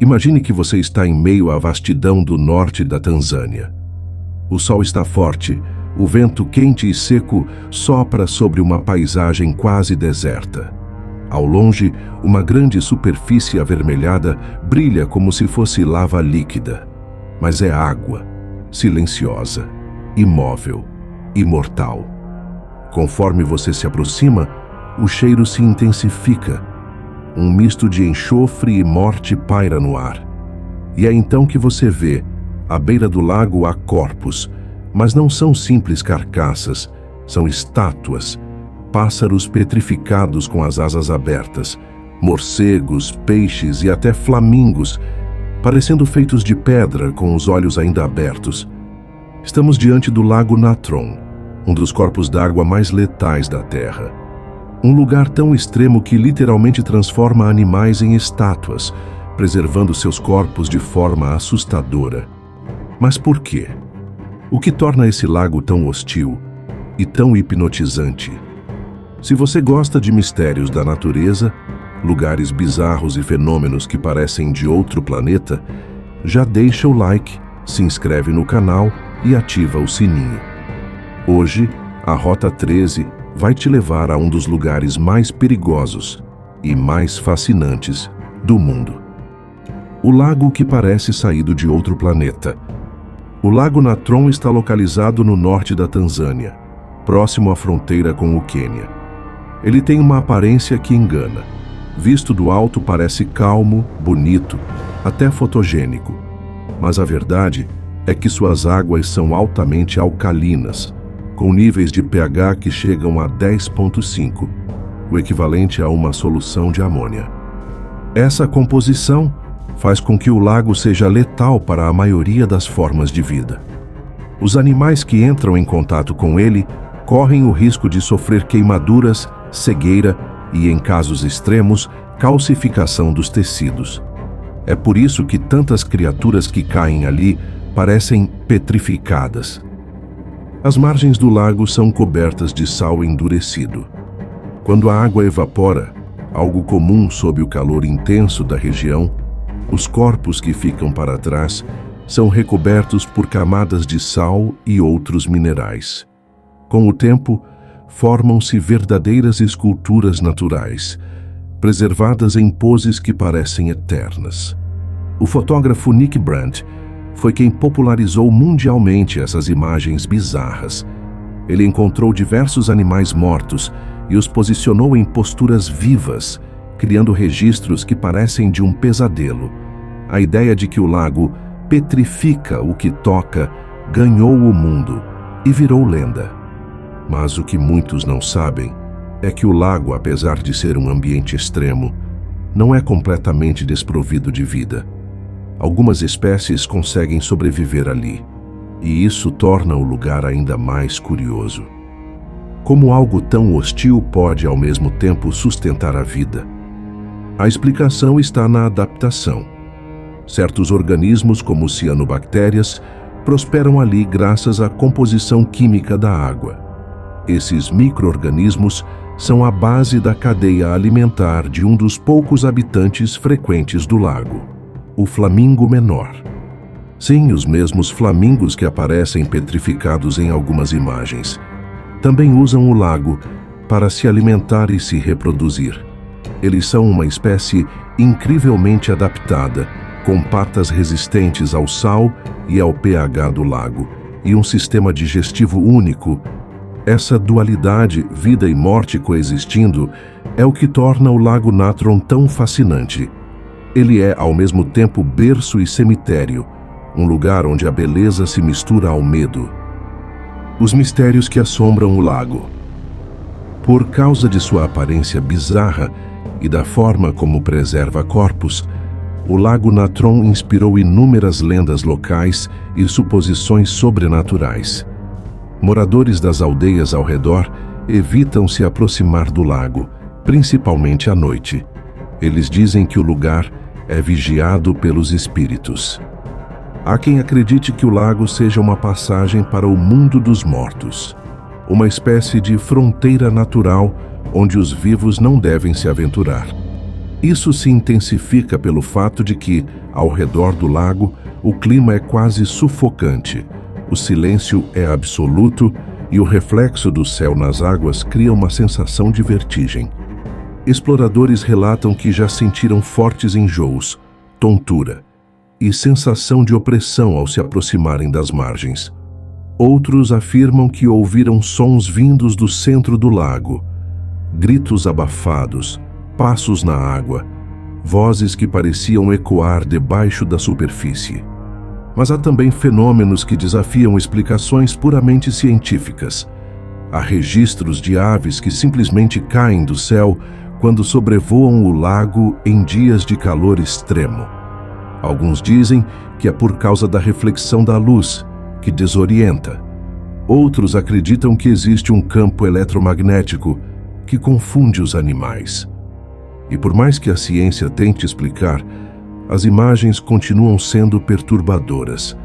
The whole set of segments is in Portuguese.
Imagine que você está em meio à vastidão do norte da Tanzânia. O sol está forte, o vento quente e seco sopra sobre uma paisagem quase deserta. Ao longe, uma grande superfície avermelhada brilha como se fosse lava líquida. Mas é água, silenciosa, imóvel, imortal. Conforme você se aproxima, o cheiro se intensifica. Um misto de enxofre e morte paira no ar. E é então que você vê, à beira do lago há corpos, mas não são simples carcaças, são estátuas, pássaros petrificados com as asas abertas, morcegos, peixes e até flamingos, parecendo feitos de pedra com os olhos ainda abertos. Estamos diante do Lago Natron, um dos corpos d'água mais letais da Terra. Um lugar tão extremo que literalmente transforma animais em estátuas, preservando seus corpos de forma assustadora. Mas por quê? O que torna esse lago tão hostil e tão hipnotizante? Se você gosta de mistérios da natureza, lugares bizarros e fenômenos que parecem de outro planeta, já deixa o like, se inscreve no canal e ativa o sininho. Hoje, a Rota 13 vai te levar a um dos lugares mais perigosos e mais fascinantes do mundo. O lago que parece saído de outro planeta. O Lago Natron está localizado no norte da Tanzânia, próximo à fronteira com o Quênia. Ele tem uma aparência que engana. Visto do alto parece calmo, bonito, até fotogênico. Mas a verdade é que suas águas são altamente alcalinas, com níveis de pH que chegam a 10,5, o equivalente a uma solução de amônia. Essa composição faz com que o lago seja letal para a maioria das formas de vida. Os animais que entram em contato com ele correm o risco de sofrer queimaduras, cegueira e, em casos extremos, calcificação dos tecidos. É por isso que tantas criaturas que caem ali parecem petrificadas. As margens do lago são cobertas de sal endurecido. Quando a água evapora, algo comum sob o calor intenso da região, os corpos que ficam para trás são recobertos por camadas de sal e outros minerais. Com o tempo, formam-se verdadeiras esculturas naturais, preservadas em poses que parecem eternas. O fotógrafo Nick Brandt foi quem popularizou mundialmente essas imagens bizarras. Ele encontrou diversos animais mortos e os posicionou em posturas vivas, criando registros que parecem de um pesadelo. A ideia de que o lago petrifica o que toca ganhou o mundo e virou lenda. Mas o que muitos não sabem é que o lago, apesar de ser um ambiente extremo, não é completamente desprovido de vida. Algumas espécies conseguem sobreviver ali, e isso torna o lugar ainda mais curioso. Como algo tão hostil pode, ao mesmo tempo, sustentar a vida? A explicação está na adaptação. Certos organismos, como cianobactérias, prosperam ali graças à composição química da água. Esses micro-organismos são a base da cadeia alimentar de um dos poucos habitantes frequentes do lago, o flamingo menor. Sim, os mesmos flamingos que aparecem petrificados em algumas imagens. Também usam o lago para se alimentar e se reproduzir. Eles são uma espécie incrivelmente adaptada, com patas resistentes ao sal e ao pH do lago, e um sistema digestivo único. Essa dualidade, vida e morte coexistindo, é o que torna o Lago Natron tão fascinante. Ele é, ao mesmo tempo, berço e cemitério, um lugar onde a beleza se mistura ao medo. Os mistérios que assombram o lago. Por causa de sua aparência bizarra e da forma como preserva corpos, o Lago Natron inspirou inúmeras lendas locais e suposições sobrenaturais. Moradores das aldeias ao redor evitam se aproximar do lago, principalmente à noite. Eles dizem que o lugar é vigiado pelos espíritos. Há quem acredite que o lago seja uma passagem para o mundo dos mortos, uma espécie de fronteira natural onde os vivos não devem se aventurar. Isso se intensifica pelo fato de que, ao redor do lago, o clima é quase sufocante, o silêncio é absoluto e o reflexo do céu nas águas cria uma sensação de vertigem. Exploradores relatam que já sentiram fortes enjoos, tontura e sensação de opressão ao se aproximarem das margens. Outros afirmam que ouviram sons vindos do centro do lago, gritos abafados, passos na água, vozes que pareciam ecoar debaixo da superfície. Mas há também fenômenos que desafiam explicações puramente científicas. Há registros de aves que simplesmente caem do céu quando sobrevoam o lago em dias de calor extremo. Alguns dizem que é por causa da reflexão da luz, que desorienta. Outros acreditam que existe um campo eletromagnético que confunde os animais. E por mais que a ciência tente explicar, as imagens continuam sendo perturbadoras.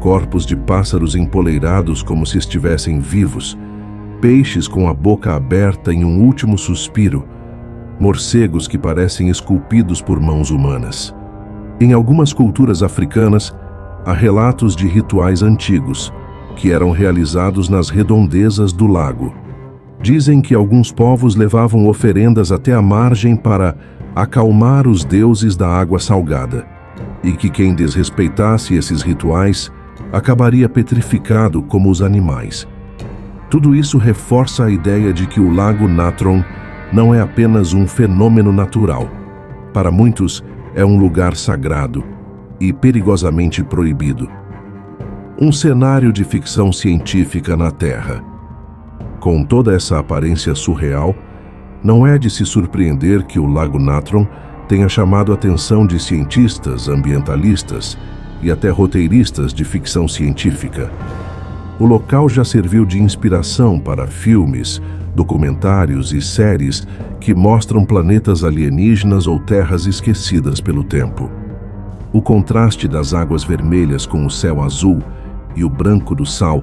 Corpos de pássaros empoleirados como se estivessem vivos, peixes com a boca aberta em um último suspiro, morcegos que parecem esculpidos por mãos humanas. Em algumas culturas africanas, há relatos de rituais antigos, que eram realizados nas redondezas do lago. Dizem que alguns povos levavam oferendas até a margem para acalmar os deuses da água salgada, e que quem desrespeitasse esses rituais acabaria petrificado como os animais. Tudo isso reforça a ideia de que o Lago Natron não é apenas um fenômeno natural. Para muitos, é um lugar sagrado e perigosamente proibido. Um cenário de ficção científica na Terra. Com toda essa aparência surreal, não é de se surpreender que o Lago Natron tenha chamado a atenção de cientistas, ambientalistas e até roteiristas de ficção científica. O local já serviu de inspiração para filmes, documentários e séries que mostram planetas alienígenas ou terras esquecidas pelo tempo. O contraste das águas vermelhas com o céu azul e o branco do sal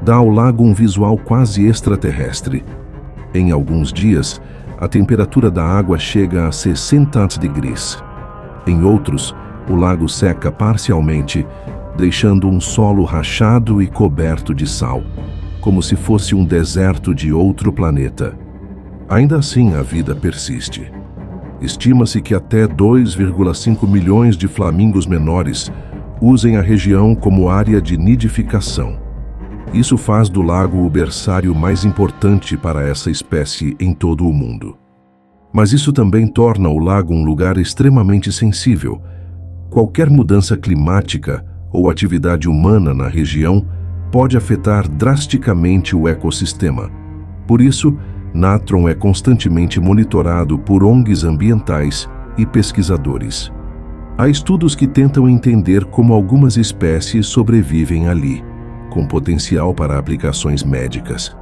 dá ao lago um visual quase extraterrestre. Em alguns dias, a temperatura da água chega a 60 °C. Em outros, o lago seca parcialmente, deixando um solo rachado e coberto de sal, como se fosse um deserto de outro planeta. Ainda assim, a vida persiste. Estima-se que até 2,5 milhões de flamingos menores usem a região como área de nidificação. Isso faz do lago o berçário mais importante para essa espécie em todo o mundo. Mas isso também torna o lago um lugar extremamente sensível. Qualquer mudança climática ou atividade humana na região pode afetar drasticamente o ecossistema. Por isso, Natron é constantemente monitorado por ONGs ambientais e pesquisadores. Há estudos que tentam entender como algumas espécies sobrevivem ali, com potencial para aplicações médicas.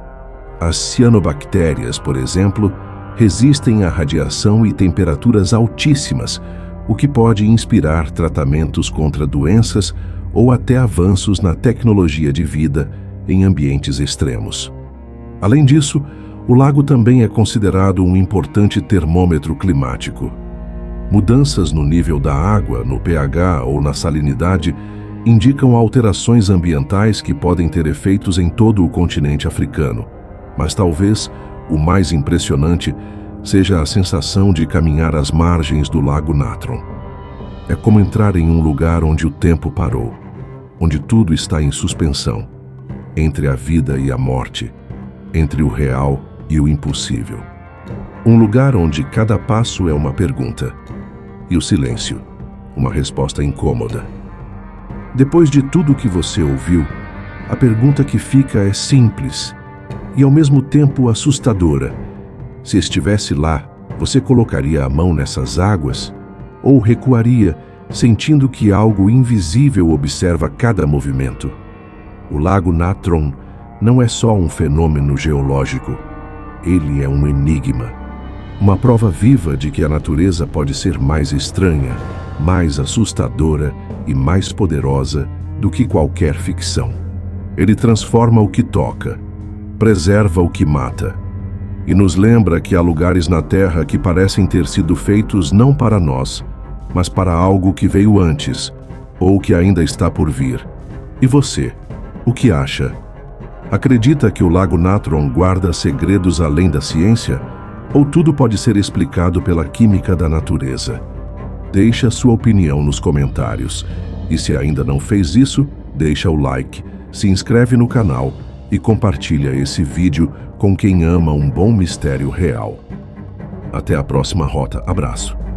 As cianobactérias, por exemplo, resistem à radiação e temperaturas altíssimas, o que pode inspirar tratamentos contra doenças ou até avanços na tecnologia de vida em ambientes extremos. Além disso, o lago também é considerado um importante termômetro climático. Mudanças no nível da água, no pH ou na salinidade indicam alterações ambientais que podem ter efeitos em todo o continente africano. Mas talvez o mais impressionante seja a sensação de caminhar às margens do Lago Natron. É como entrar em um lugar onde o tempo parou, onde tudo está em suspensão, entre a vida e a morte, entre o real e o impossível. Um lugar onde cada passo é uma pergunta, e o silêncio, uma resposta incômoda. Depois de tudo que você ouviu, a pergunta que fica é simples e ao mesmo tempo assustadora. Se estivesse lá, você colocaria a mão nessas águas? Ou recuaria, sentindo que algo invisível observa cada movimento? O Lago Natron não é só um fenômeno geológico. Ele é um enigma. Uma prova viva de que a natureza pode ser mais estranha, mais assustadora e mais poderosa do que qualquer ficção. Ele transforma o que toca, preserva o que mata e nos lembra que há lugares na Terra que parecem ter sido feitos não para nós, mas para algo que veio antes, ou que ainda está por vir. E você, o que acha? Acredita que o Lago Natron guarda segredos além da ciência? Ou tudo pode ser explicado pela química da natureza? Deixe a sua opinião nos comentários. E se ainda não fez isso, deixa o like, se inscreve no canal e compartilha esse vídeo com quem ama um bom mistério real. Até a próxima rota. Abraço.